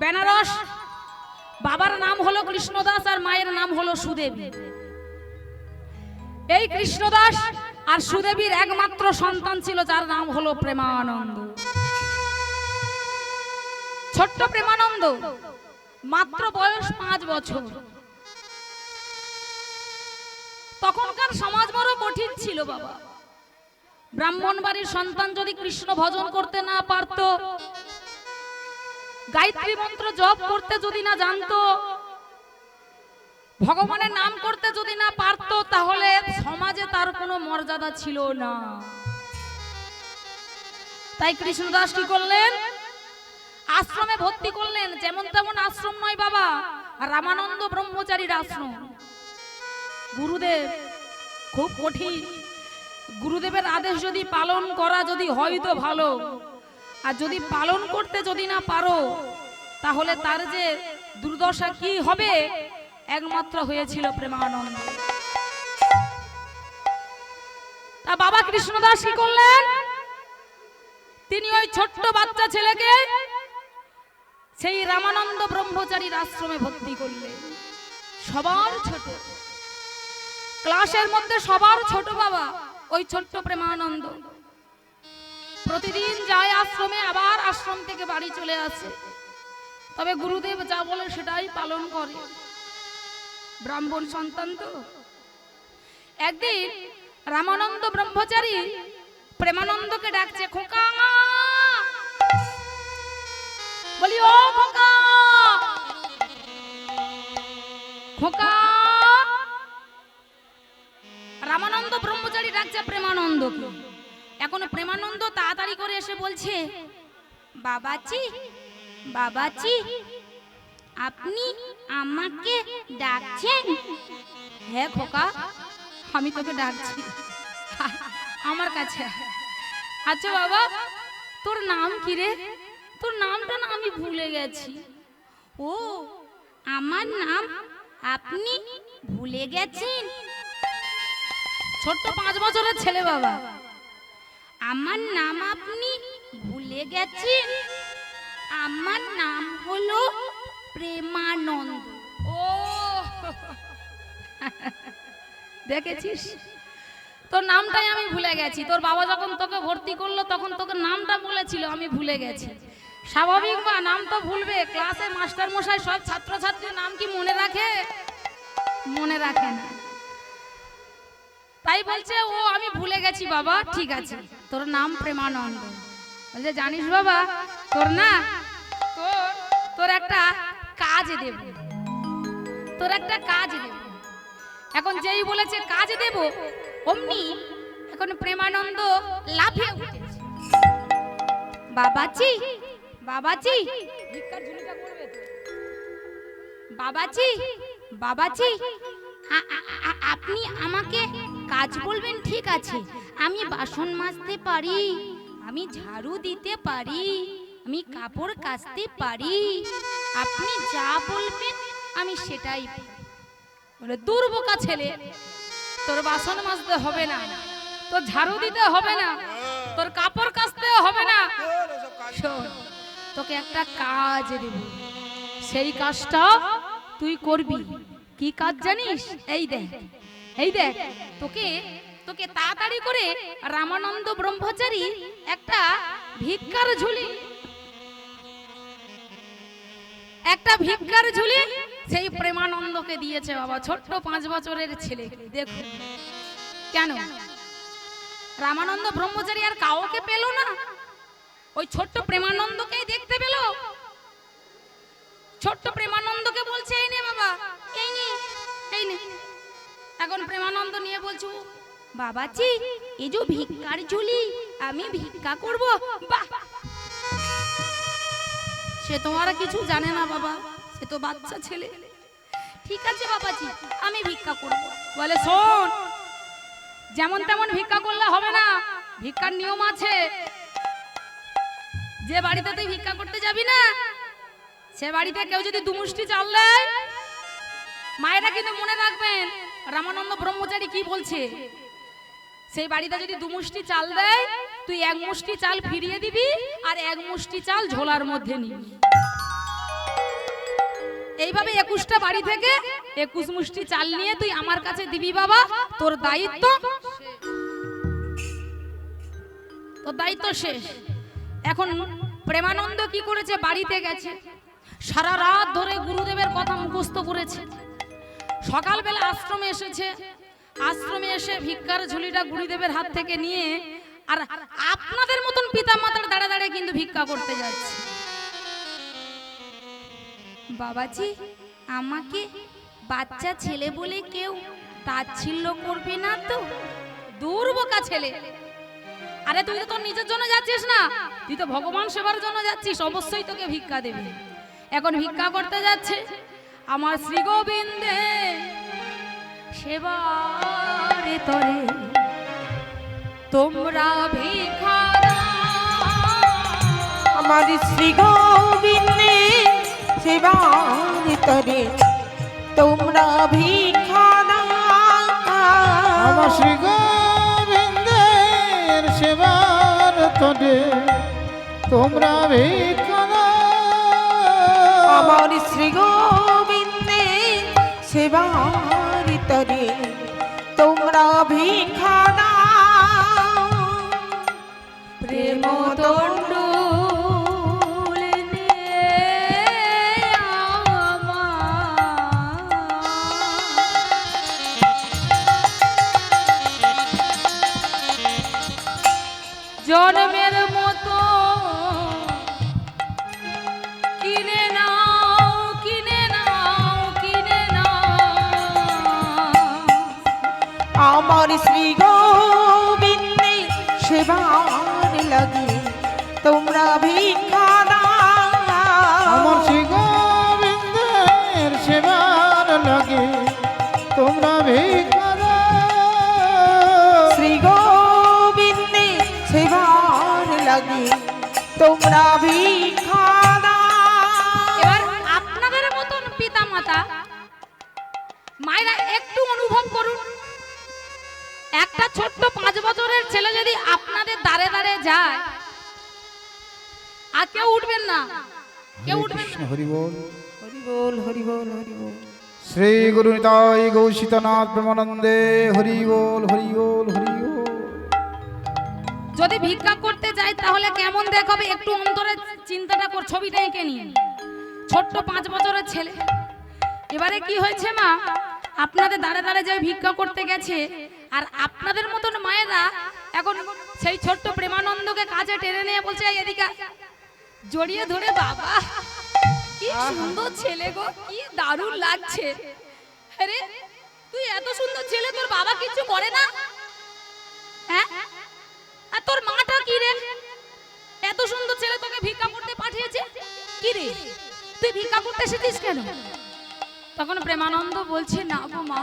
বেনারস। বাবার নাম হলো কৃষ্ণদাস আর মায়ের নাম হলো সুদেবী। এই কৃষ্ণদাস আর সুদেবীর একমাত্র সন্তান ছিল যার নাম হলো প্রেমানন্দ। ছোট্ট প্রেমানন্দ, মাত্র বয়স 5 বছর। তখনকার সমাজ বড় কঠিন ছিল বাবা। ব্রাহ্মণ বাড়ির সন্তান যদি কৃষ্ণ ভজন করতে না পারত, গায়ত্রী মন্ত্র জপ করতে যদি না জানতো, ভগবানের নাম করতে যদি না পারত, তাহলে সমাজে তার কোনো মর্যাদা ছিল না। তাই কৃষ্ণদাস কি করলেন? আশ্রমে ভর্তি করলেন। যেমন তেমন আশ্রম নয় বাবা, রামানন্দ ব্রহ্মচারীর আশ্রম। গুরুদেব খুব কঠিন। গুরুদেবের আদেশ যদি পালন করা যদি হয় তো ভালো, আর যদি পালন করতে যদি না পারো, তাহলে তার যে দুর্দশা কি হবে একমাত্র হয়েছিল প্রেমানন্দ। তা বাবা কৃষ্ণদাস কি করলেন? তিনি ওই ছোট্ট বাচ্চা ছেলেকে সেই রামানন্দ ব্রহ্মচারীর আশ্রমে ভর্তি করলেন। সবার ছোট, ক্লাসের মধ্যে সবার ছোট বাবা ওই ছোট্ট প্রেমানন্দ। প্রতিদিন যায় আশ্রমে, আবার আশ্রম থেকে বাড়ি চলে আসে। তবে গুরুদেব যা বলে সেটাই পালন করে। ব্রাহ্মণ সন্তান তো। একদিন রামানন্দ ব্রহ্মচারী প্রেমানন্দকে ডাকছে, খোকা। বলি, ও খোকা, খোকা। রামানন্দ ব্রহ্মচারী ডাকছে প্রেমানন্দকে। এখন প্রেমানন্দ তাড়াতাড়ি করে এসে বলছে, বাবাজি, বাবাজি, আপনি আমাকে ডাকছেন? হ্যাঁ খোকা, আমি তোকে ডাকছি, আমার কাছে। আচ্ছা বাবা, তোর নাম কি রে? তোর নামটা না আমি ভুলে গেছি। ও, আমার নাম আপনি ভুলে গেছেন? ছোট্ট 5 বছরের ছেলে বাবা। আমার নাম আপনি ভুলে গেছেন? আমার নাম হলো প্রেমানন্দ। ও দেখেছিস, তোর নামটাই আমি ভুলে গেছি। তোর বাবা যখন তোকে ভর্তি করলো তখন তোকে নামটা বলেছিল, আমি ভুলে গেছি। স্বাভাবিক বা, নাম তো ভুলবে। ক্লাসে মাস্টার মশাই সব ছাত্রছাত্রীর নাম কি মনে রাখে? মনে রাখে না। তাই বলছে, ও আমি ভুলে গেছি বাবা। ঠিক আছে, তোর নাম প্রেমানন্দ। বলছে, জানিস বাবা, তোর না তোর একটা কাজ দেব, তোর একটা কাজ দেব। এখন যেই বলেছে কাজ দেব, অমনি এখন প্রেমানন্দ লাফিয়ে উঠেছে। বাবাজি, বাবাজি, বাবাজি, বাবাজি, আপনি আমাকে কাজ বলবেন? ঠিক আছে, আমি বাসন মাজতে পারি, আমি ঝাড়ু দিতে পারি, আমি কাপড় কাচতে পারি, আপনি যা বলবেন আমি সেটাই। বলে, দূর বোকা ছেলে, তোর বাসন মাজতে হবে না, তোর ঝাড়ু দিতে হবে না, তোর কাপড় কাচতে হবে না। শোন, তোকে একটা কাজ দেব, সেই কাজটা তুই করবি। কি কাজ জানিস? এই দেখ, এই দেখ, তোকে তোকে তাড়াতাড়ি করে রামানন্দ ব্রহ্মচারী একটা ভিক্ষার ঝুলি, একটা ভিক্ষার ঝুলি সেই প্রেমানন্দকে দিয়েছে বাবা। ছোট্ট 5 বছরের ছেলে। দেখো কেন রামানন্দ ব্রহ্মচারী আর কাউকে পেল না, ওই ছোট্ট প্রেমানন্দকেই দেখতে পেল। ছোট্ট প্রেমানন্দকে বলছে, এই নে বাবা, এই নে, এই নে। এখন প্রেমানন্দ নিয়ে বলছো, বাবাজি, এই যে ভিক্ষার ঝুলি, আমি ভিক্ষা করব। বাহ, সে তোমার কিছু জানে না বাবা, সে তো বাচ্চা ছেলে। ঠিক আছে বাবাজি, আমি ভিক্ষা করব। বলে, শোন, যেমন তেমন ভিক্ষা করলে হবে না, ভিক্ষার নিয়ম আছে। যে বাড়িতে তুই ভিক্ষা করতে যাবি না, সে বাড়িতে কেউ যদি 2 মুষ্টি চাল দেয়, মায়েরা কিন্তু মনে রাখবেন রামানন্দ ব্রহ্মচারী কি বলছে। সেই বাড়িতে যদি 2 মুষ্টি চাল দেয়, তুই 1 মুষ্টি চাল ফিরিয়ে দিবি আর 1 মুষ্টি চাল ঝোলার মধ্যে নিবি। এইভাবে 21টা বাড়ি থেকে 21 মুষ্টি চাল নিয়ে তুই আমার কাছে দিবি বাবা। তোর দায়িত্ব শেষ। এখন প্রেমানন্দ কি করেছে, বাড়িতে গেছে, সারা রাত ধরে গুরুদেবের কথা মুখস্থ করেছে। সকালবেলা আশ্রমে এসেছে, আশ্রমে এসে ভিক্ষার ঝুলিটা গুরুদেবের হাত থেকে নিয়ে আর আপনাদের মতন পিতা মাতার দাঁড়ে দাঁড়ে কিন্তু ভিক্ষা করতে যাচ্ছে। বাবাজি, আমাকে বাচ্চা ছেলে বলে কেউ তাচ্ছিল্য করবে না তো? দুর্বোকা ছেলে। আরে তুই তো তোর নিজের জন্য যাচ্ছিস না, তুই তো ভগবান সেবার জন্য যাচ্ছিস, অবশ্যই তোকে ভিক্ষা দেবে। এখন ভিক্ষা করতে যাচ্ছে। আমার শ্রী গোবিন্দে সেবারে তরে তোমরা ভিক্ষা দাও। আমার শ্রী গোবিন্দে সেবারে তরে তোমরা ভিক্ষা দাও। আমার শ্রী গোবিন্দের সেবার তরে তোমরা ভিক্ষা দাও। আমার শ্রী গোবিন্দে সেবার তরে তোমরা ভিক্ষা দাও। প্রেম দণ্ড জন্মের মতো কিনে নাও, কিনে নাও, কিনে নাও। আমার শ্রী গোবিন্দে সেবার লাগে তোমরা ভিক্ষা দাও। আমার শ্রী গোবিন্দের সেবার লাগে তোমরা ভিক্ষা দাও। শ্রী গোবিন্দে সেবার লাগে তোমরা ভিক্ষা দাও। এবার আপনাদের মতন পিতা মাতা মায়েরা একটু অনুভব করুন, একটা ছোট্ট 5 বছরের ছেলে যদি আপনাদের দাঁড়ে দাঁড়ে যায় আর কেউ উঠবেন না, কেউ উঠবেন না। হরি বল, হরি বল, হরি বল, হরি বল। শ্রী গুরু নিতাই গৌসীতনাথ প্রেমানন্দে হরি বল, হরি বল, হরি বল। যদি ভিক্ষা করতে যাই তাহলে কেমন দেখাবে একটু অন্তরে চিন্তাটা কর, ছবিটা এঁকে নিন। ছোট্ট 5 বছরের ছেলে। এবারে কি হয়েছে মা, আপনাদের দাঁড়ে দাঁড়ে যে ভিক্ষা করতে গেছে আর আপনাদের মতন মায়েরা এখন সেই ছোট্ট প্রেমানন্দকে কাছে টেনে নিয়ে বলছে এদিকে জড়িয়ে ধরে, বাবা কি সুন্দর ছেলে গো, কি দারুণ লাগছে। আরে তুই এত সুন্দর ছেলে, তোর বাবা কিছু করে না? হ্যাঁ, আর তোর মাটা কি রে, এত সুন্দর ছেলে তোকে ভিক্ষা করতে পাঠিয়েছে, কি রে তুই ভিক্ষা করতে এসেছিস কেন? তখন প্রেমানন্দ বলছে, না গো মা,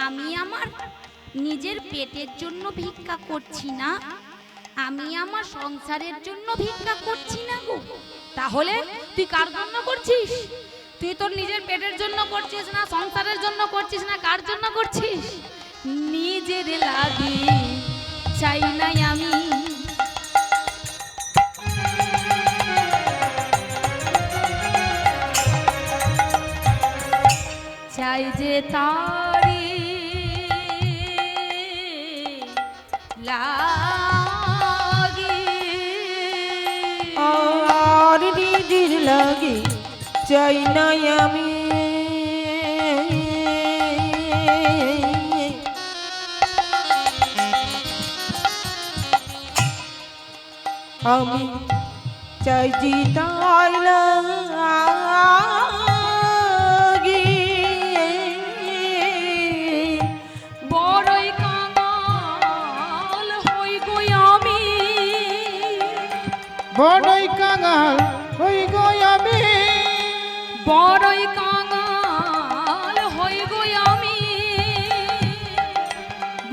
আমি আমার নিজের পেটের জন্য ভিক্ষা করছি না, আমি আমার সংসারের জন্য ভিক্ষা করছি না গো। তাহলে তুই কার জন্য করছিস? তুই তোর নিজের পেটের জন্য করছিস না, সংসারের জন্য করছিস না, কার জন্য করছিস? নিজের লাগে চাই নাই আমি, চাই যে তারি লাগে। আর নিজের লাগে চাই নাই আমি, আমি চাই যে তাই লাগে। বড়ই কাঙাল হই গো আমি, বড়ই কাঙাল হই গো আমি, বড়ই কাঙাল হই গো আমি,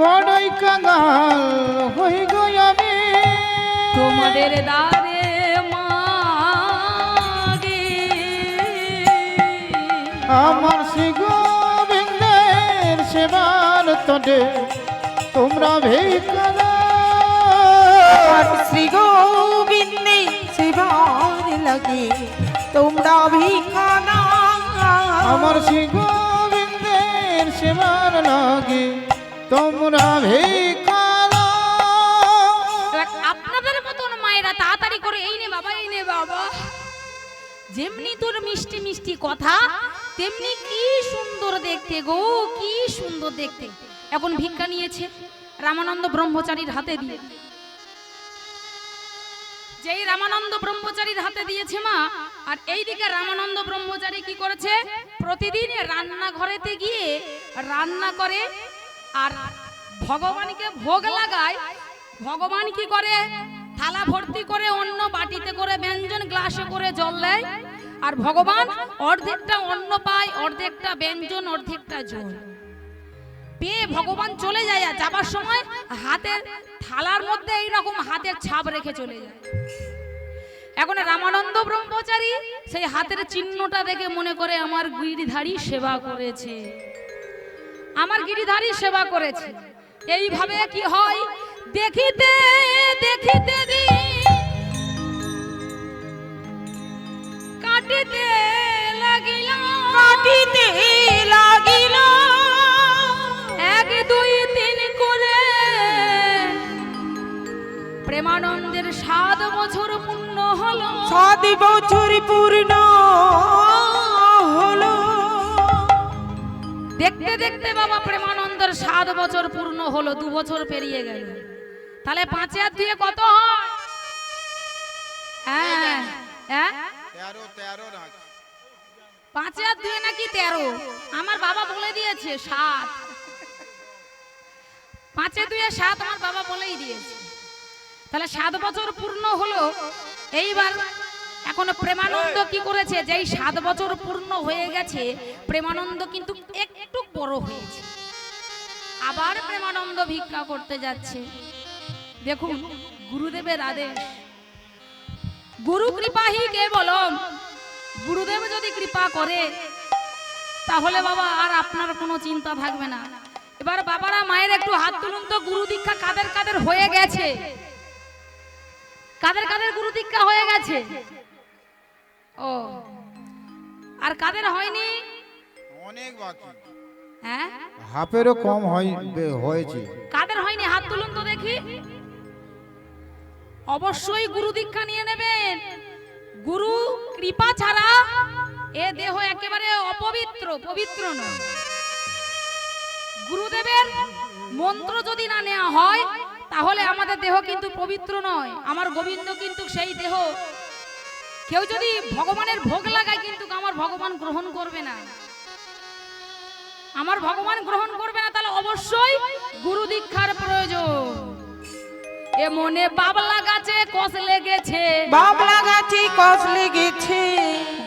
বড়ই কাঙাল হই গো আমি। তোমাদের দ্বারে মাগে। আমার শ্রী গোবিন্দের সেবার তরে তোমরা ভিক্ষা আর দাও। শ্রী গোবিন্দে সেবার লাগে তোমরা ভিক্ষা দাও। আমার শ্রী গোবিন্দের সেবার লাগে তোমরা ভিক্ষা দাও। এবার আপনাদের মতন মায়েরা তাড়াতাড়ি করে এই নে বাবা, এই নে বাবা। যেমনি তোর মিষ্টি মিষ্টি কথা, তেমনি কি সুন্দর দেখতে গো, কি সুন্দর দেখতে। এখন ভিক্ষা নিয়েছে রামানন্দ ব্রহ্মচারীর হাতে দিয়ে। যেই রামানন্দ ব্রহ্মচারীর হাতে দিয়েছে মা, আর এইদিকে রামানন্দ ব্রহ্মচারী কি করেছে, প্রতিদিন রান্নাঘরেতে গিয়ে রান্না করে আর ভগবানকে ভোগ লাগায়। ভগবান কি করে, থালা ভর্তি করে অন্ন, বাটিতে করে ব্যঞ্জন, গ্লাসে করে জল দেয়। আর ভগবান অর্ধেকটা অন্ন পায়, অর্ধেকটা ব্যঞ্জন, অর্ধেকটা জল পেয়ে ভগবান চলে যায়। আর যাবার সময় হাতের থালার মধ্যে এইরকম হাতের ছাপ রেখে চলে যায়। এখন রামানন্দ ব্রহ্মচারী সেই হাতের চিহ্নটা দেখে মনে করে আমার গিরিধারী সেবা করেছে, আমার গিরিধারী সেবা করেছে। এইভাবে কি হয়, দেখিতে দেখিতে দিন কাটিতে লাগিল, কাটিতে লাগিল। 1 2 3 করে প্রেমানন্দের 7 বছর পূর্ণ হলো। 7 বছর পূর্ণ হলো। দেখতে দেখতে বাবা প্রেমানন্দের 7 বছর পূর্ণ হলো, 2 বছর পেরিয়ে গেল। তাহলে 5 আর 2 কত হয়? হ্যাঁ হ্যাঁ 5 আর 2 নাকি 13? আমার বাবা বলে দিয়েছে 7। 5 এ 2 এ 7 আমার বাবা বলেই দিয়েছে। তাহলে 7 বছর পূর্ণ হলো। এইবার এখন প্রেমানন্দ কি করেছে, যেই 7 বছর পূর্ণ হয়ে গেছে, প্রেমানন্দ কিন্তু একটু বড় হয়েছে। আবার প্রেমানন্দ ভিক্ষা করতে যাচ্ছে। দেখুন গুরুদেবের আদেশ, গুরু কৃপাহি কেবলম। গুরুদেব যদি কৃপা করে তাহলে বাবা আর আপনার কোনো চিন্তা থাকবে না। এবার বাবারা মায়ের একটু হাত তুলুন তো, গুরু দীক্ষা কাদের কাদের হয়ে গেছে? কাদের কাদের গুরু দীক্ষা হয়ে গেছে? ও, আর কাদের হয়নি? অনেক বাকি, হ্যাঁ হাফেরও কম হয়েছে। কাদের হয়নি হাত তুলুন তো দেখি। অবশ্যই গুরু দীক্ষা নিয়ে নেবেন। গুরু কৃপা ছাড়া এ দেহ একেবারে অপবিত্র, পবিত্র নয়। গুরুদেবের মন্ত্র যদি না নেওয়া হয় তাহলে আমাদের দেহ কিন্তু পবিত্র নয়। আমার গোবিন্দ কিন্তু সেই দেহ, কেউ যদি ভগবানের ভোগ লাগায় কিন্তু আমার ভগবান গ্রহণ করবে না, আমার ভগবান গ্রহণ করবে না। তাহলে অবশ্যই গুরু দীক্ষার প্রয়োজন। এ মনে বাবলা গাছে কষ লেগেছে, বাবলা গাছে কষ লেগেছে,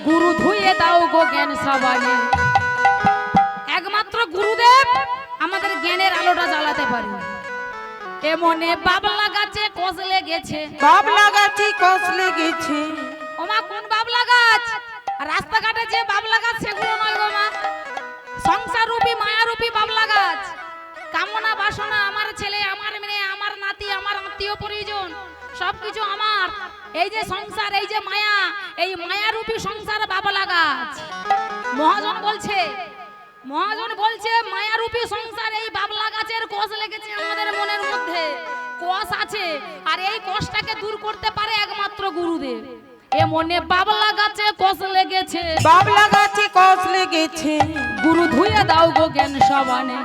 গুরু ধুয়ে দাও গো জ্ঞান সাবানে। একমাত্র গুরুদেব আমাদের জ্ঞানের আলোটা জ্বালাতে পারে। এ মনে বাবলা গাছে কষ লেগেছে, বাবলা গাছে কষ লেগেছে। ওমা কোন বাবলা গাছ? রাস্তাঘাটে যে বাবলা গাছ সেগুলো নয় গো মা, সংসার রূপী মায়া রূপী বাবলা গাছ। কামনা বাসনা, আমার ছেলে, আমার মেয়ে, আমার নাতি, আমার আত্মীয় পরিজন সবকিছু আমার। এই যে সংসার, এই যে মায়া, এই মায়া রূপী সংসার বাবলা গাছ। মহাজন বলছে, মহাজন বলছে মায়া রূপী সংসার, এই বাবলা গাছের কষ লেগেছে আমাদের মনের মধ্যে, কষ আছে। আর এই কষটাকে দূর করতে পারে একমাত্র গুরুদেব। এ মনে বাবলা গাছে কষ লেগেছে, বাবলা গাছে কষ লেগেছে, গুরু ধুয়ে দাও গো জ্ঞান সাবানে।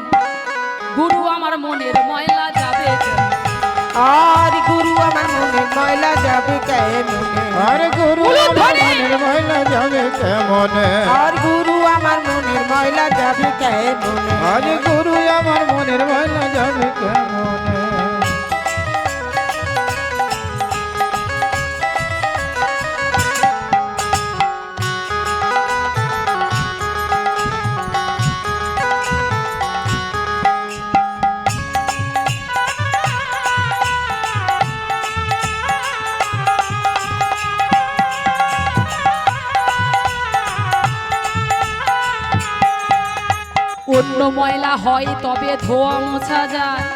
গুরু আমার মনের ময়লা যাবে, আর গুরু আমার মনের ময়লা যাবে কেমনে, আর গুরু আমার মনের ময়লা যাবে কেমনে, আর গুরু আমার মনের ময়লা যাবে কেমনে, আজ গুরু আমার মনের ময়লা যাবে কেমনে। অন্য ময়লা হয় তবে ধোয়া মোছা যায়,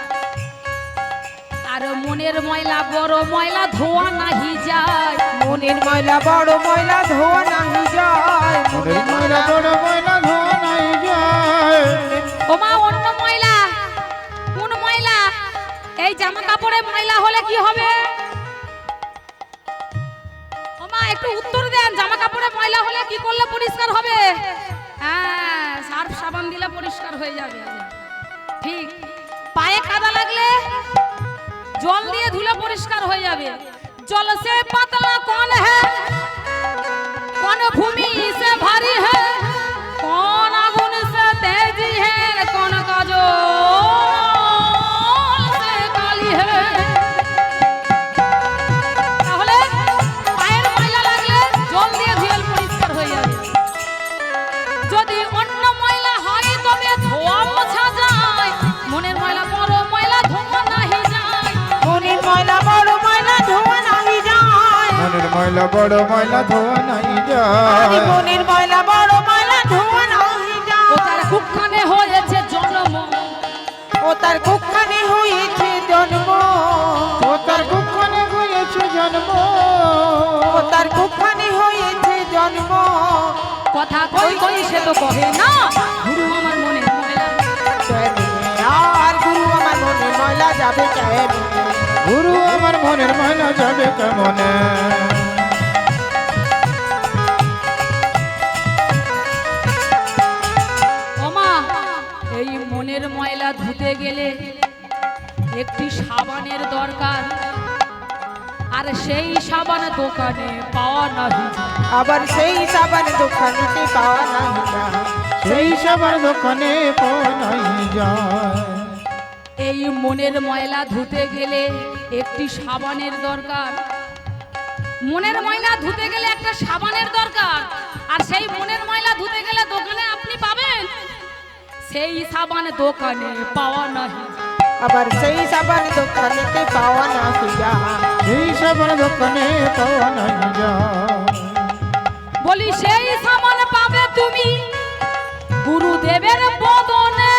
আর মনের ময়লা বড় ময়লা ধোয়া নাহি যায়। মনের ময়লা বড় ময়লা ধোয়া নাহি যায়, মনের ময়লা বড় কাপড়ে ময়লা হলে কি হবে? ও মা একটু উত্তর দেন, জামা কাপড়ে ময়লা হলে কি করলে পরিষ্কার হবে? হ্যাঁ, সার্ফ সাবান দিলে পরিষ্কার হয়ে যাবে। ঠিক। পায়ে কাদা লাগলে জল দিয়ে ধুলে পরিষ্কার হয়ে যাবে। জল সে পাতলা कौन है, कौन भूमि से भारी है, कौन आগুন से तेजी है, कौन काजोल से काली है। তাহলে পায়ের ময়লা লাগলে জল দিয়ে ধুলে পরিষ্কার হয়ে যাবে। যদি অন্য ময়লা হয় তবে ধোয়া মোছা যায়, মনের ময়লা বড় ময়লা ধোয়া নাহি যায়। মনের ময়লা বড় ময়লা ধোয়া নাহি যায়। মনের ময়লা বড় ময়লা ধোয়া নাই আরে যায়। মনের ময়লা বড় ময়লা ধোয়া নাহি যায়। ও তার কুক্ষণে হয়েছে জন্ম, ও তার কুক্ষণে হয়েছে জন্ম। ও তার কুক্ষণে হয়েছে জন্ম। ও তার কুক্ষণে হয়েছে জন্ম। কথা কই কই সে তো কহে না, গুরু আমার মনের ময়লা। আর গুরু আমার মনের ময়লা যাবে কেমনে? গুরু আমার মনের ময়লা যাবে কেমনে? ও মা, এই মনের ময়লা ধুতে গেলে একটি সাবানের দরকার, আর সেই সাবান দোকানে পাওয়া নাহি যায়। আবার সেই সাবান দোকানেতে পাওয়া নাহি যায়। সেই সবার দোকানে পাওয়া নাই যায়। এই মনের ময়লা ধুতে গেলে একটি সাবানের দরকার। মনের ময়লা ধুতে গেলে একটা সাবানের দরকার, আর সেই মনের ময়লা ধুতে গেলে দোকানে আপনি পাবেন, সেই সাবান দোকানে পাওয়া নাহি। আবার সেই সাবান দোকানেতে পাওয়া নাহি যায়। সেই সবার দোকানে পাওয়া নাই যায়। বলি সেই সাবান পাবে তুমি গুরুদেবের বদনে,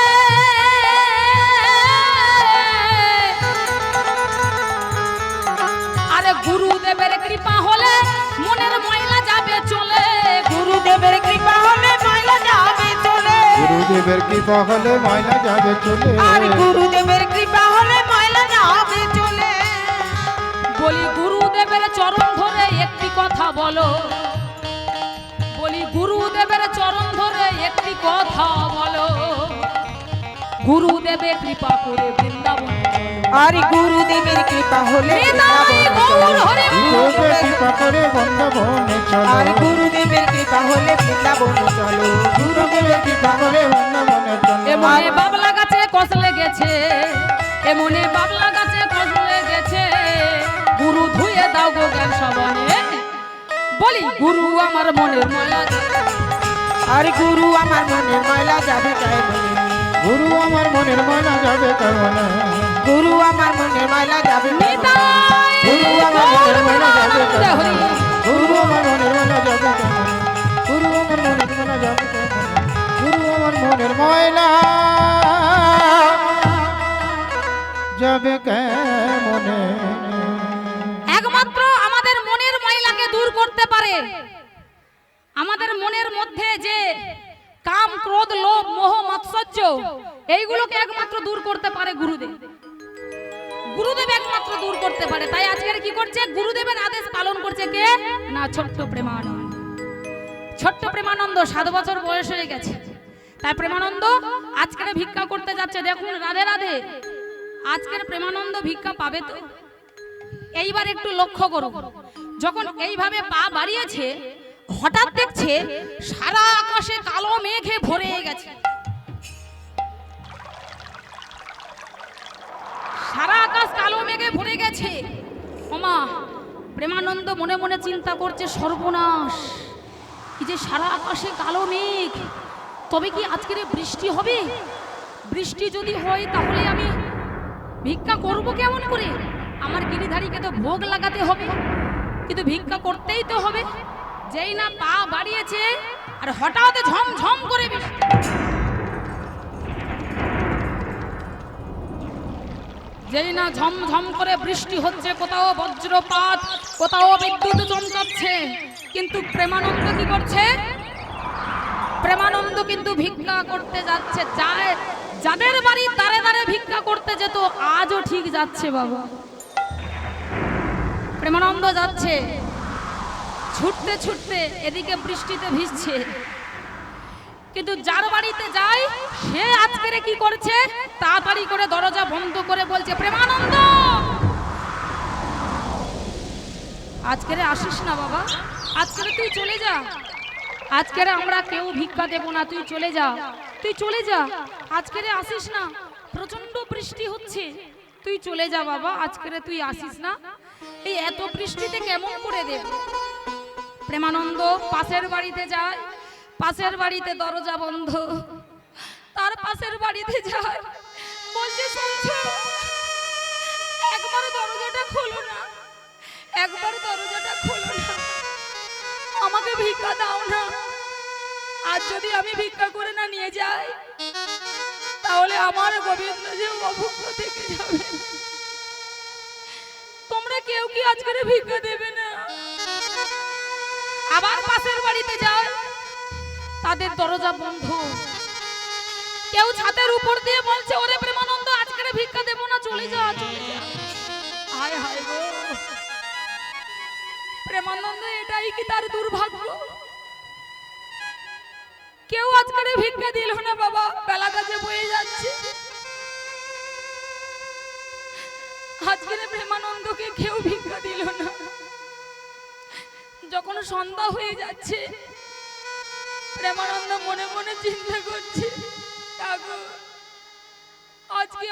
আরে গুরুদেবের কৃপা হলে মনের ময়লা যাবে চলে। গুরুদেবের কৃপা হলে ময়লা যাবে চলে। গুরুদেবের কৃপা হলে ময়লা যাবে চলে। আর গুরুদেবের কৃপা হলে ময়লা যাবে চলে। বলি গুরুদেবের চরণ ধরে একটি কথা বলো, বলি গুরুদেবের চরণ ধরে একটি কথা বলো, গুরুদেবের কৃপা করে বৃন্দাবন। আর গুরুদেবের কৃপা হলে নিতাই গৌর হরি বল। গুরুদেবের কৃপা করে বৃন্দাবনে চলো। আর গুরুদেবের কৃপা হলে বৃন্দাবনে চলো। গুরুদেবের কৃপা করে বৃন্দাবনে চলো। এমনে বাবলা গাছে কষ লেগেছে, এমনে বাবলা গাছে কষ লেগেছে, গুরু ধুয়ে দাও গো জ্ঞান সাবানে। বলি গুরু আমার মনের ময়লা যাবে। আর গুরু আমার মনের ময়লা যাবে কেমনে? গুরু আমার মনের ময়লা যাবে কেমনে? গুরু আমার মনের ময়লা যাবে কেমনে? নিতাই গুরু আমার মনের ময়লা যাবে গৌর কেমনে? হরি বল। গুরু আমার মনের ময়লা যাবে কেমনে? গুরু আমার মনের ময়লা যাবে কেমনে? গুরু আমার মনের ময়লা যাবে কেমনে? একমাত্র আমাদের মনের ময়লাকে দূর করতে পারে, আমাদের মনের মধ্যে যে কাম ক্রোধ লোভ মোহ মাৎসর্য এইগুলোকে একমাত্র দূর করতে পারে গুরুদেব। গুরুদেব একমাত্র দূর করতে পারে। তাই আজকের কি করছে, গুরুদেবের আদেশ পালন করছে কে না, ছোট্ট প্রেমানন্দ। ছোট্ট প্রেমানন্দ 7 বছর বয়স হয়ে গেছে, তাই প্রেমানন্দ আজকের ভিক্ষা করতে যাচ্ছে। দেখুন রাধে রাধে, আজকের প্রেমানন্দ ভিক্ষা পাবে তো? এইবার একটু লক্ষ্য করো, যখন এইভাবে পা বাড়িয়েছে হঠাৎ দেখছে সারা আকাশে কালো মেঘে ভরে গেছে। সারা আকাশ কালো মেঘে ভরে গেছে। ওমা, প্রেমানন্দ মনে মনে চিন্তা করছে সর্বনাশ, এই যে সারা আকাশে কালো মেঘ, তবে কি আজকের বৃষ্টি হবে? বৃষ্টি যদি হয় তাহলে আমি ভিক্ষা করব কেমন করে? আমার গিরিধারীকে তো ভোগ লাগাতে হবে, কিন্তু ভিক্ষা করতেই তো হবে। যেই না পা বাড়িয়েছে আর হঠাৎ ঝমঝম করে বৃষ্টি। যেই না ঝমঝম করে বৃষ্টি হচ্ছে, কোথাও বজ্রপাত, কোথাও বিদ্যুৎ চমকাচ্ছে, কিন্তু প্রেমানন্দ কি করছে? প্রেমানন্দ কিন্তু ভিক্ষা করতে যাচ্ছে, যাদের বাড়ির দ্বারে দ্বারে ভিক্ষা করতে যেত আজও ঠিক যাচ্ছে বাবা। প্রেমানন্দ যাচ্ছে ছুটতে ছুটতে, এদিকে বৃষ্টিতে ভিজছে, কিন্তু যার বাড়িতে যায় সে আজকের কি করছে, তাড়াতাড়ি করে দরজা বন্ধ করে বলছে, প্রেমানন্দ আজকের আসিস না বাবা, আজকের তুই চলে যা, আজকের আমরা কেউ ভিক্ষা দেব না, তুই চলে যা, তুই চলে যা, আজকের আসিস না, প্রচন্ড বৃষ্টি হচ্ছে, তুই চলে যা বাবা, আজকের তুই আসিস না, এই এত বৃষ্টিতে কেমন করে দেব। প্রেমানন্দ পাশের বাড়িতে যায়, পাশের বাড়িতে দরজা বন্ধ, তার পাশের বাড়িতে যায়, বলছে শুনছো, একবার দরজাটা খোলো না, একবার দরজাটা খোলো না, আমাকে ভিক্ষা দাও না, আর যদি আমি ভিক্ষা করে না নিয়ে যাই তাহলে আমার গোবিন্দ যে অভুক্ত থেকে যাবে, তোমরা কেউ কি আজকে ভিক্ষা দেবে না। আবার পাশের বাড়িতে যায়, তাদের দরজা বন্ধ, কেউ ছাদের উপর দিয়ে বলছে, ওরে প্রেমানন্দ আজকে ভিক্ষা দেব না, চলে যা, চলে যা। হায় হায় গো প্রেমানন্দ, এটাই কি তার দুর্ভাগ্য, কেউ আজকে ভিক্ষা দিল না বাবা, বেলাটা যে বয়ে যাচ্ছে, আজকে প্রেমানন্দকে কেউ ভিক্ষা দিল না। যখন সন্ধ্যা হয়ে যাচ্ছে, প্রেমানন্দ মনে মনে চিন্তা করছে, আজকে